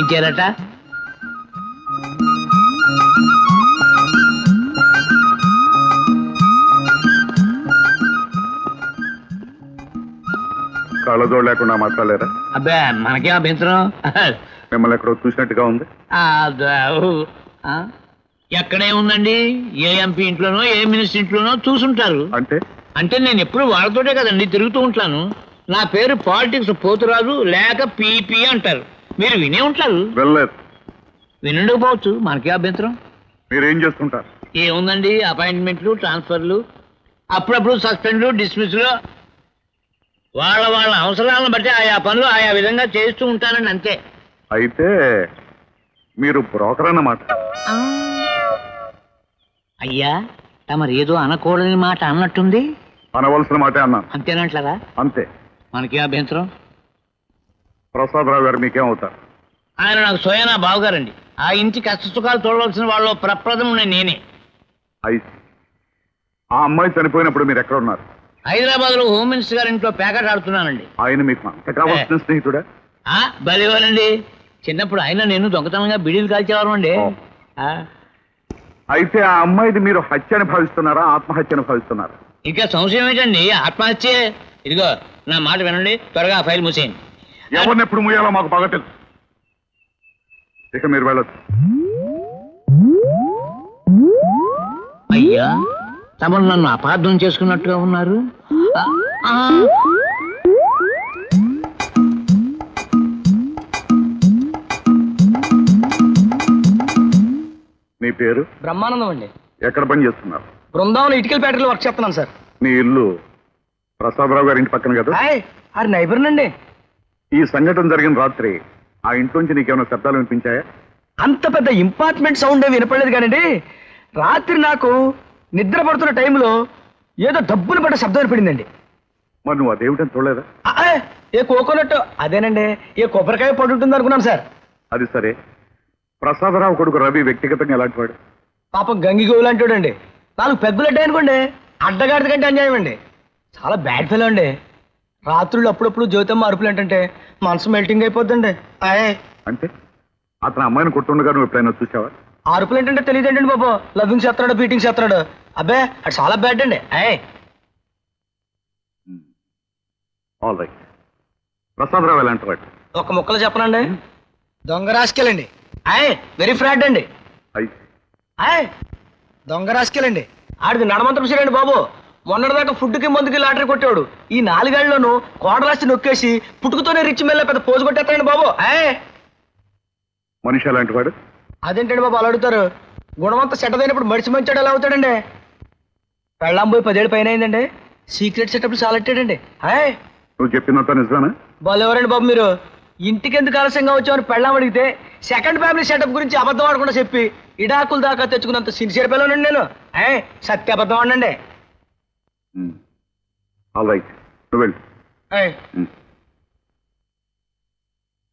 చేయించారట. కళ్ళజోడు లేకుండా మాట్లాడలేరా? అబ్బా మనకేం అభ్యంతరం. మిమ్మల్ని ఎక్కడో చూసినట్టుగా ఉంది. ఎక్కడే ఉందండి? ఏ ఎంపీ ఇంట్లోనో ఏ మినిస్టర్ ఇంట్లోనో చూసుంటారు. అంటే నేను ఎప్పుడు వాళ్ళతోటే కదండి తిరుగుతూ ఉంటాను. నా పేరు పాలిటిక్స్ పోతురాజు లేక పీపీ అంటారు. మీరు వినే ఉంటారు. వినుండకపోవచ్చు, మనకే అభ్యంతరం. మీరేం చేస్తుంటారు? ఏముందండి, అపాయింట్మెంట్లు, ట్రాన్స్ఫర్లు, అప్పుడప్పుడు సస్పెండ్లు, డిస్మిస్లు, వాళ్ళ అవసరాలను బట్టి ఆయా పనులు ఆయా విధంగా చేస్తూ ఉంటానండి, అంతే. అయితే మీరు బ్రోకర్ అన్నమాట. అయ్యా తమరు ఏదో అనకూడని మాట అన్నట్టుంది. అనవలసిన మాట అన్నాను. అంతేనంటారా? అంతే. మనకే అభ్యంతరం. ప్రసాదరావు గారు మీకేమవుతారు? ఆయన నాకు స్వయానా బావగారండి. ఆ ఇంటి కష్ట సుఖాలు చూడవలసిన వాళ్ళు ప్రప్రథం నేనే. అయితే ఆ అమ్మాయి చనిపోయినప్పుడు మీరు ఎక్కడ ఉన్నారు? హైదరాబాద్ లో హోమ్ మినిస్టర్ గారి ఇంట్లో ప్యాకెట్ ఆడుతున్నానండి. ఆయన మీకు అంత కావాల్సిన స్నేహితుడా? బలివారండి. చిన్నప్పుడు ఆయన నేను దొంగతనంగా బిడీలు కాల్చేవారు అండి. అయితే ఆ అమ్మాయిది మీరు హత్యని భావిస్తున్నారా, ఆత్మహత్యని భావిస్తున్నారా? ఇంకా సంశయం ఏంటండి, ఆత్మహత్యే. ఇదిగో నా మాట వినండి, త్వరగా ఆ ఫైల్ మూసేయండి. ఎవరిని ఎప్పుడు మూయాలో మాకు బాగా తెలుసు. ఇక మీరు వెళ్ళొచ్చు. అయ్యా తమరు నన్ను అపార్థం చేసుకున్నట్టుగా ఉన్నారు. మీ పేరు? బ్రహ్మానందం అండి. ఎక్కడ పని చేస్తున్నారు? బృందావనం ఇటుకల ఫ్యాక్టరీలో వర్క్ చేస్తున్నాను సార్. మీ ఇల్లు ప్రసాదరావు గారి ఇంటి పక్కన కదా? అది నైబర్నండి. ఈ సంఘటన జరిగిన రాత్రి ఆ ఇంట్లోంచి నీకేమైనా శబ్దాలు వినిపించాయా? అంత పెద్ద ఇంపార్ట్మెంట్ సౌండ్ ఏమి వినపడలేదు కానండి, రాత్రి నాకు నిద్ర పడుతున్న టైంలో ఏదో డబ్బులు పడ్డ శబ్దం వినపడిందండి. మరి నువ్వు అదేమిటని చూడలేదా? ఏ కోకోనట్ అదేనండి, ఏ కొబ్బరికాయ పడి ఉంటుంది అనుకున్నాను సార్. అది సరే, ప్రసాదరావు కొడుకు రవి వ్యక్తిగతంగా ఎలాంటి వాడు? పాపం గంగిగోవు లాంటి వాడండి. 4 పెగ్గులు అడ్డాయనుకోండి, అడ్డగాడిద కంటే అన్యాయం అండి. చాలా బ్యాడ్ ఫెలో అండి. రాత్రులు అప్పుడప్పుడు జ్యోతమ్మ అరుపులు ఏంటంటే మనసు మెల్టింగ్ అయిపోద్దండి. అంటే అతను అమ్మాయిని కొట్టుండగా నువ్వు ఎప్పుడైనా చూసావా? అరుపులు ఏంటంటే తెలియదండి బాబు. లవ్వింగ్ చేస్తాడు, బీటింగ్ చేస్తాడు. అబ్బే అది చాలా బ్యాడ్ అండి. All right. ప్రసాదరావు ఎలాంటి వాడు? ఒక ముక్కలు చెప్పనండి, దొంగ రాసుకెళ్ళండి. వెరీ ఫ్రాడ్ అండి. దొంగ రాసుకెళ్ళండి. ఆడిది నడమంత్రం చూడండి బాబు. మొన్నటిదాకా ఫుడ్కి మందుకి లాటరీ కొట్టేవాడు. ఈ 4 ఏళ్లలోనూ కోడ రాసి నొక్కేసి పుట్టుకతోనే రిచ్ మెల్ల పెద్ద పోజు కొట్టేస్తాడండి బాబు. మనిషి ఎలాంటి వాడు? అదేంటండి బాబు అలా అడుగుతారు? గుణవంతా సెటదైనప్పుడు మడిచి మంచాడు ఎలా అవుతాడండి? పెళ్ళాం పోయి 10 ఏళ్ళు పైన అయిందండి. సీక్రెట్ సెటప్లు చాలా ఎట్టాడండి. నువ్వు చెప్పినంత నిజమేనా? బాలు ఎవరండి బాబు మీరు? ఇంటికి ఎందుకు ఆలస్యంగా వచ్చామని పెళ్ళాం అడిగితే సెకండ్ ఫ్యామిలీ సెటప్ గురించి అబద్ధం ఆడకుండా చెప్పి ఇడాకులు దాకా తెచ్చుకున్నంత సిన్సియర్ పిల్లనండి నేను. సత్య అబద్ధం ఆడండి. ఆల్ రైట్, నువ్వు వెళ్ళు.